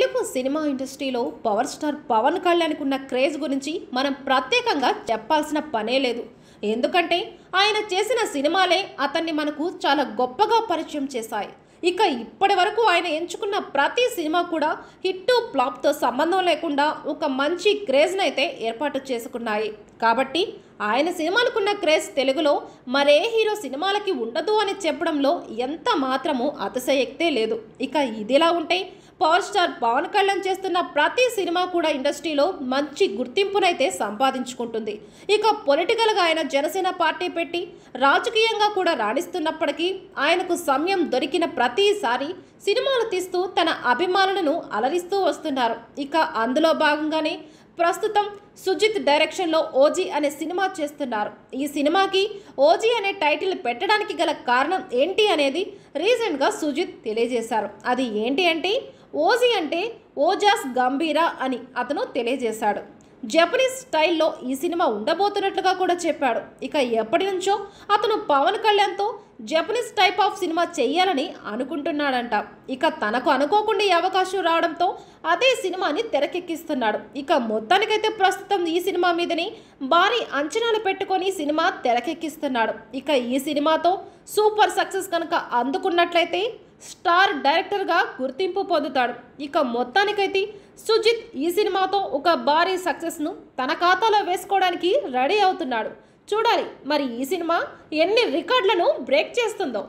Telugu cinema ఇండస్ట్రీలో power star Pawan కళ్యాణ్కు ఉన్న క్రేజ్ గురించి మనం ప్రత్యేకంగా చెప్పాల్సిన పనే లేదు. ఎందుకంటే ఆయన చేసిన సినిమాలే అతన్ని మనకు చాలా గొప్పగా పరిచయం చేశాయి. ఇక ఇప్పటి వరకు ఆయన ఎంచుకున్న ప్రతి సినిమా కూడా హిట్ ఫ్లాప్తో సంబంధం లేకుండా ఒక మంచి క్రేజ్ని అయితే ఏర్పాటు చేసుకున్నాయి. కాబట్టి ఆయన సినిమాలకున్న క్రేజ్ తెలుగులో మరే హీరో సినిమాలకి ఉండదు అని చెప్పడంలో ఎంత మాత్రము అతిశయక్తే లేదు. ఇక ఇదిలా ఉంటే పవర్ స్టార్ పవన్ కళ్యాణ్ చేస్తున్న ప్రతి సినిమా కూడా ఇండస్ట్రీలో మంచి గుర్తింపునైతే సంపాదించుకుంటుంది. ఇక పొలిటికల్గా ఆయన జనసేన పార్టీ పెట్టి రాజకీయంగా కూడా రాణిస్తున్నప్పటికీ ఆయనకు సమయం దొరికిన ప్రతిసారి సినిమాలు తీస్తూ తన అభిమానులను అలరిస్తూ వస్తున్నారు. ఇక అందులో భాగంగానే ప్రస్తుతం సుజిత్ డైరెక్షన్లో ఓజీ అనే సినిమా చేస్తున్నారు. ఈ సినిమాకి ఓజీ అనే టైటిల్ పెట్టడానికి గల కారణం ఏంటి అనేది రీసెంట్గా సుజిత్ తెలియజేశారు. అది ఏంటి అంటే ఓజీ అంటే ఓజాస్ గంభీరా అని అతను తెలియజేశాడు. జపనీస్ స్టైల్లో ఈ సినిమా ఉండబోతున్నట్లుగా కూడా చెప్పాడు. ఇక ఎప్పటి నుంచో అతను పవన్ కళ్యాణ్తో జపనీస్ టైప్ ఆఫ్ సినిమా చెయ్యాలని అనుకుంటున్నాడంట. ఇక తనకు అనుకోకుండా ఈ అవకాశం రావడంతో అదే సినిమాని తెరకెక్కిస్తున్నాడు. ఇక మొత్తానికైతే ప్రస్తుతం ఈ సినిమా మీదని భారీ అంచనాలు పెట్టుకొని సినిమా తెరకెక్కిస్తున్నాడు. ఇక ఈ సినిమాతో సూపర్ సక్సెస్ కనుక అందుకున్నట్లయితే స్టార్ డైరెక్టర్గా గుర్తింపు పొందుతాడు. ఇక మొత్తానికైతే సుజిత్ ఈ సినిమాతో ఒక భారీ సక్సెస్ను తన ఖాతాలో వేసుకోవడానికి రెడీ అవుతున్నాడు. చూడాలి మరి ఈ సినిమా ఎన్ని రికార్డులను బ్రేక్ చేస్తుందో.